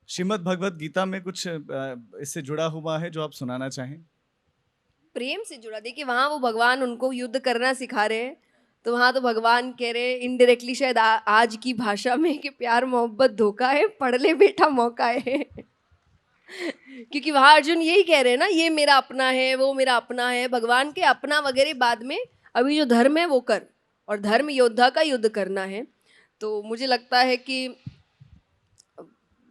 श्रीमद् भगवत गीता में कुछ इससे जुड़ा हुआ है जो आप सुनाना चाहें? प्रेम से जुड़ा। देखिए वहां वो भगवान उनको युद्ध करना सिखा रहे हैं, तो वहां तो भगवान कह रहे हैं इनडायरेक्टली शायद आज की भाषा में कि प्यार मोहब्बत धोखा है, पढ़ ले बेटा मौका है। क्योंकि वहां अर्जुन यही कह रहे हैं ना, ये मेरा अपना है, वो मेरा अपना है। भगवान के अपना वगैरह बाद में, अभी जो धर्म है वो कर, और धर्म योद्धा का युद्ध करना है। तो मुझे लगता है कि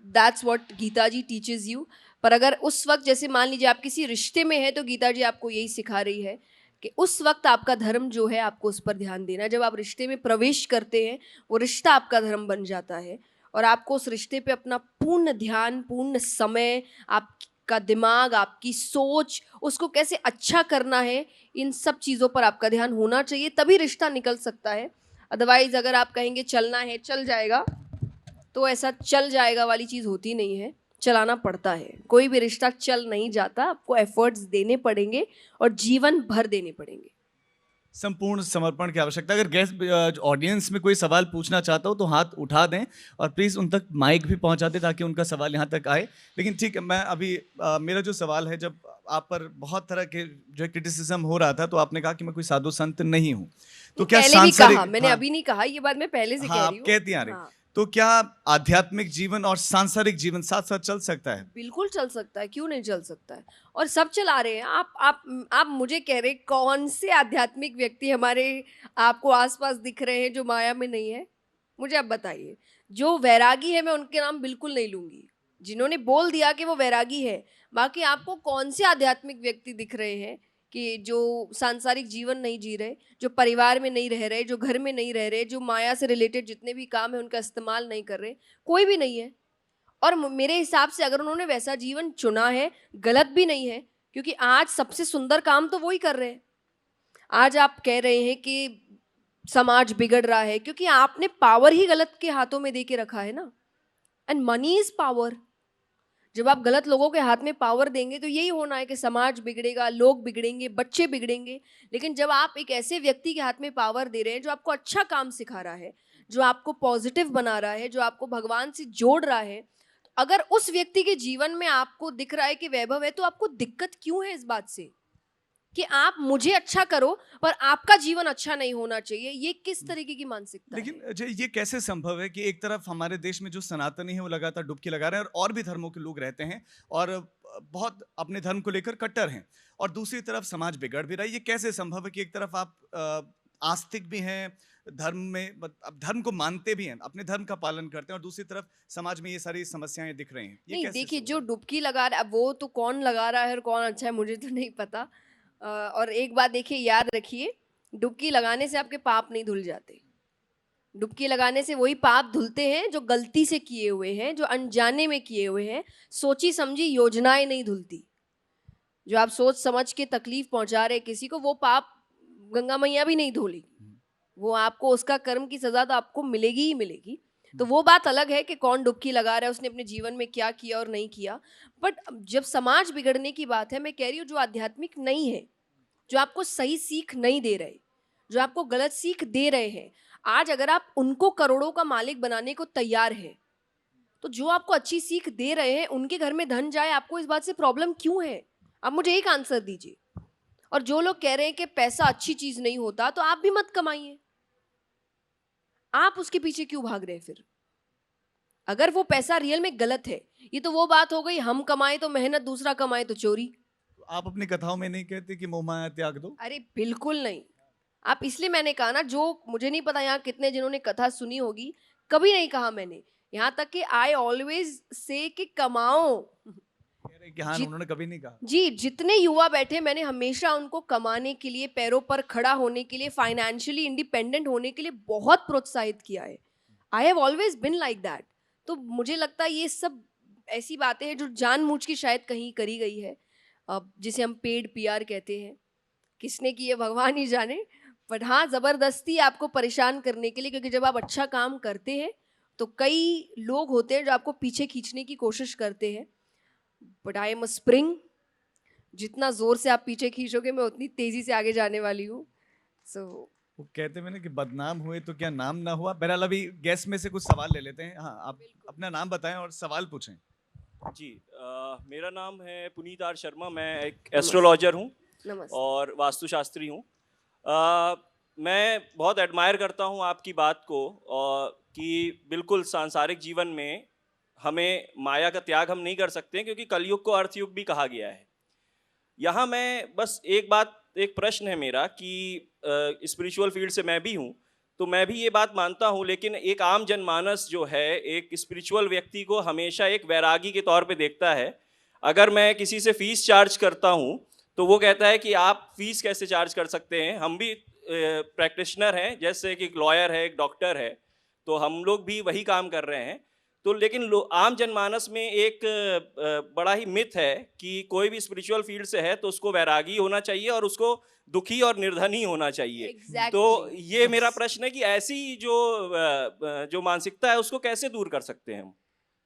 that's what Gita ji teaches you. पर अगर उस वक्त जैसे मान लीजिए आप किसी रिश्ते में है, तो गीता जी आपको यही सिखा रही है कि उस वक्त आपका धर्म जो है आपको उस पर ध्यान देना है। जब आप रिश्ते में प्रवेश करते हैं, वो रिश्ता आपका धर्म बन जाता है, और आपको उस रिश्ते पे अपना पूर्ण ध्यान, पूर्ण समय, आपका दिमाग, आपकी सोच, उसको कैसे अच्छा करना है, इन सब चीज़ों पर आपका ध्यान होना चाहिए, तभी रिश्ता निकल सकता है। अदरवाइज अगर आप कहेंगे चलना है चल जाएगा, तो ऐसा चल जाएगा वाली चीज़ होती नहीं है, चलाना पड़ता है। कोई भी रिश्ता चल नहीं जाता, आपको एफर्ट्स देने पड़ेंगे और जीवन भर देने पड़ेंगे। संपूर्ण समर्पण की आवश्यकता। अगर गेस्ट ऑडियंस में कोई सवाल पूछना चाहता हो तो हाथ उठा दें और प्लीज़ उन तक माइक भी पहुंचा दें ताकि उनका सवाल यहाँ तक आए। लेकिन ठीक है, मैं अभी मेरा जो सवाल है, जब आप पर बहुत तरह के जो क्रिटिसिज्म हो रहा था तो आपने कहा कि मैं कोई साधु संत नहीं हूँ, तो नहीं, क्या पहले भी कहा, सांसारिक, मैंने हाँ अभी नहीं कहा, ये बात मैं पहले से कह हाँ रही आप हूँ। कहती आ रही, हाँ, तो क्या आध्यात्मिक जीवन और सांसारिक जीवन साथ साथ चल सकता है? बिल्कुल चल सकता है, क्यों नहीं चल सकता है। और सब चला रहे हैं। आप मुझे कह रहे हैं, कौन से आध्यात्मिक व्यक्ति हमारे आपको आसपास दिख रहे हैं जो माया में नहीं है? मुझे आप बताइए। जो वैरागी है मैं उनके नाम बिल्कुल नहीं लूंगी, जिन्होंने बोल दिया कि वो वैरागी है। बाकी आपको कौन से आध्यात्मिक व्यक्ति दिख रहे हैं कि जो सांसारिक जीवन नहीं जी रहे, जो परिवार में नहीं रह रहे, जो घर में नहीं रह रहे, जो माया से रिलेटेड जितने भी काम है उनका इस्तेमाल नहीं कर रहे? कोई भी नहीं है। और मेरे हिसाब से अगर उन्होंने वैसा जीवन चुना है, गलत भी नहीं है, क्योंकि आज सबसे सुंदर काम तो वो ही कर रहे हैं। आज आप कह रहे हैं कि समाज बिगड़ रहा है, क्योंकि आपने पावर ही गलत के हाथों में दे के रखा है ना। And money is power. जब आप गलत लोगों के हाथ में पावर देंगे तो यही होना है कि समाज बिगड़ेगा, लोग बिगड़ेंगे, बच्चे बिगड़ेंगे। लेकिन जब आप एक ऐसे व्यक्ति के हाथ में पावर दे रहे हैं जो आपको अच्छा काम सिखा रहा है, जो आपको पॉजिटिव बना रहा है, जो आपको भगवान से जोड़ रहा है, तो अगर उस व्यक्ति के जीवन में आपको दिख रहा है कि वैभव है, तो आपको दिक्कत क्यों है इस बात से कि आप मुझे अच्छा करो पर आपका जीवन अच्छा नहीं होना चाहिए? ये किस तरीके की मानसिकता लेकिन है? ये कैसे संभव है कि एक तरफ हमारे देश में जो सनातनी है वो लगातार डुबकी लगा रहे हैं और भी धर्मों के लोग रहते हैं और बहुत अपने धर्म को लेकर कट्टर हैं, और दूसरी तरफ समाज बिगड़ भी रहा है? ये कैसे संभव है कि एक तरफ आप आस्तिक भी हैं, धर्म में अब धर्म को मानते भी हैं, अपने धर्म का पालन करते हैं, और दूसरी तरफ समाज में ये सारी समस्याएं दिख रही हैं? ये नहीं, कैसे देखिए हो जो रहा है? डुबकी लगा रहा है, अब वो तो कौन लगा रहा है और कौन अच्छा है मुझे तो नहीं पता। और एक बात देखिए, याद रखिए, डुबकी लगाने से आपके पाप नहीं धुल जाते। डुबकी लगाने से वही पाप धुलते हैं जो गलती से किए हुए हैं, जो अनजाने में किए हुए हैं। सोची समझी योजनाएं नहीं धुलती। जो आप सोच समझ के तकलीफ पहुंचा रहे किसी को, वो पाप गंगा मैया भी नहीं धोलेगी। वो आपको उसका कर्म की सजा तो आपको मिलेगी ही मिलेगी। तो वो बात अलग है कि कौन डुबकी लगा रहा है, उसने अपने जीवन में क्या किया और नहीं किया। बट जब समाज बिगड़ने की बात है, मैं कह रही हूँ जो आध्यात्मिक नहीं है, जो आपको सही सीख नहीं दे रहे, जो आपको गलत सीख दे रहे हैं, आज अगर आप उनको करोड़ों का मालिक बनाने को तैयार है, तो जो आपको अच्छी सीख दे रहे हैं उनके घर में धन जाए, आपको इस बात से प्रॉब्लम क्यों है? आप मुझे एक आंसर दीजिए। और जो लोग कह रहे हैं कि पैसा अच्छी चीज नहीं होता, तो आप भी मत कमाइए। आप उसके पीछे क्यों भाग रहे हैं फिर, अगर वो पैसा रियल में गलत है? ये तो वो बात हो गई, हम कमाए तो मेहनत, दूसरा कमाए तो चोरी। तो आप अपनी कथाओं में नहीं कहते कि मोह माया त्याग दो? अरे बिल्कुल नहीं। आप, इसलिए मैंने कहा ना, जो मुझे नहीं पता यहाँ कितने जिन्होंने कथा सुनी होगी, कभी नहीं कहा मैंने। यहाँ तक कि आई ऑलवेज से कि कमाओ। कह रहे हैं कि हाँ, जित उन्होंने कभी नहीं कहा। जी, जितने युवा बैठे, मैंने हमेशा उनको कमाने के लिए, पैरों पर खड़ा होने के लिए, फाइनेंशियली इंडिपेंडेंट होने के लिए बहुत प्रोत्साहित किया है। I have always been like that. तो मुझे लगता है ये सब ऐसी बातें हैं जो जानबूझ के शायद कहीं करी गई है। अब जिसे हम पेड पीआर कहते हैं, किसने की है भगवान ही जाने। बट हाँ, जबरदस्ती आपको परेशान करने के लिए, क्योंकि जब आप अच्छा काम करते हैं तो कई लोग होते हैं जो आपको पीछे खींचने की कोशिश करते हैं। But I am a spring, जितना जोर से आप पीछे खींचोगे मैं उतनी तेजी से आगे जाने वाली हूँ। सो वो कहते हैं ना कि बदनाम हुए तो क्या नाम ना हुआ। बहरहाल अभी गेस्ट में से कुछ सवाल ले लेते हैं। हाँ, आप बिल्कुल। अपना नाम बताएं और सवाल पूछें। जी, मेरा नाम है पुनीत आर शर्मा। मैं एक नमस्ते। एस्ट्रोलॉजर हूँ नमस्ते। और वास्तुशास्त्री हूँ। अ, मैं बहुत एडमायर करता हूँ आपकी बात को, कि बिल्कुल सांसारिक जीवन में हमें माया का त्याग हम नहीं कर सकते हैं, क्योंकि कलयुग को अर्थयुग भी कहा गया है। यहाँ मैं बस एक प्रश्न है मेरा कि स्पिरिचुअल फील्ड से मैं भी हूँ, तो मैं भी ये बात मानता हूँ, लेकिन एक आम जनमानस जो है एक स्पिरिचुअल व्यक्ति को हमेशा एक वैरागी के तौर पे देखता है। अगर मैं किसी से फीस चार्ज करता हूँ तो वो कहता है कि आप फीस कैसे चार्ज कर सकते हैं, हम भी प्रैक्टिशनर हैं, जैसे कि एक लॉयर है, एक डॉक्टर है, तो हम लोग भी वही काम कर रहे हैं। तो लेकिन आम जनमानस में एक बड़ा ही मिथ है कि कोई भी स्पिरिचुअल फील्ड से है तो उसको वैरागी होना चाहिए और उसको दुखी और निर्धनी होना चाहिए। तो एग्जैक्टली। ये मेरा प्रश्न है कि ऐसी जो मानसिकता है उसको कैसे दूर कर सकते हैं हम?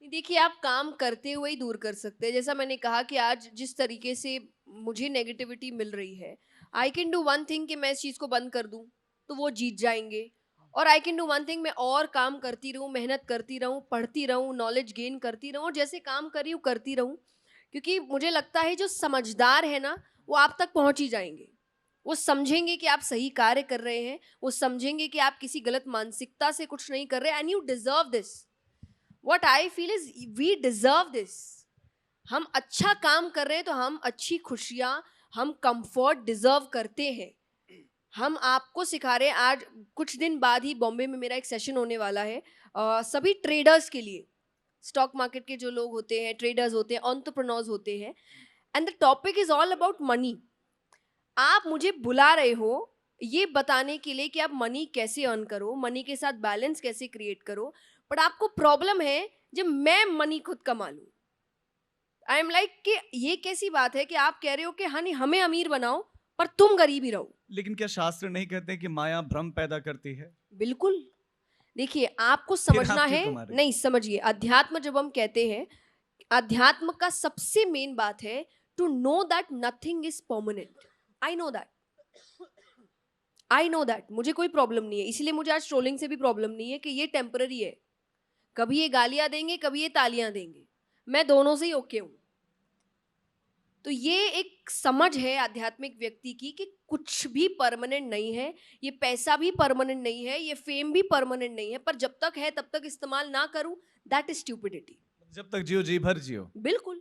देखिए, आप काम करते हुए ही दूर कर सकते हैं। जैसा मैंने कहा कि आज जिस तरीके से मुझे नेगेटिविटी मिल रही है, I can do one thing कि मैं इस चीज़ को बंद कर दूं तो वो जीत जाएंगे। और I can do one thing, मैं और काम करती रहूं, मेहनत करती रहूं, पढ़ती रहूं, नॉलेज गेन करती रहूं और जैसे काम कर रही हूँ करती रहूं। क्योंकि मुझे लगता है जो समझदार है ना, वो आप तक पहुंच ही जाएंगे। वो समझेंगे कि आप सही कार्य कर रहे हैं, वो समझेंगे कि आप किसी गलत मानसिकता से कुछ नहीं कर रहे, and you deserve this. What I feel is we deserve this. हम अच्छा काम कर रहे हैं तो हम अच्छी खुशियां, हम कंफर्ट डिजर्व करते हैं। हम आपको सिखा रहे हैं। आज कुछ दिन बाद ही बॉम्बे में मेरा एक सेशन होने वाला है, सभी ट्रेडर्स के लिए। स्टॉक मार्केट के जो लोग होते हैं, ट्रेडर्स होते हैं, एंटरप्रेन्योर्स होते हैं, and the topic is all about money. आप मुझे बुला रहे हो ये बताने के लिए कि आप मनी कैसे अर्न करो, मनी के साथ बैलेंस कैसे क्रिएट करो, बट आपको प्रॉब्लम है जब मैं मनी खुद कमा लूं। आई एम लाइक कि ये कैसी बात है कि आप कह रहे हो कि हनी हमें अमीर बनाओ पर तुम गरीब ही रहो। लेकिन क्या शास्त्र नहीं कहते हैं कि माया भ्रम पैदा करती है? बिल्कुल। देखिए, आपको फिर समझना आप क्यों है। कमा रहे नहीं, हैं? समझिए, अध्यात्म जब हम कहते हैं, अध्यात्म का सबसे मेन बात है to know that nothing is permanent. I know that, I know that मुझे कोई प्रॉब्लम नहीं है। इसलिए मुझे आज ट्रोलिंग से भी प्रॉब्लम नहीं है कि ये टेम्पररी है। कभी ये गालियां देंगे, कभी ये तालियां देंगे, मैं दोनों से ही ओके हूं। तो ये एक समझ है आध्यात्मिक व्यक्ति की कि कुछ भी परमानेंट नहीं है। ये पैसा भी परमानेंट नहीं है, ये फेम भी परमानेंट नहीं है, पर जब तक है तब तक इस्तेमाल ना करूं, दैट इज स्टूपिडिटी। जब तक जियो जी भर जियो। बिल्कुल।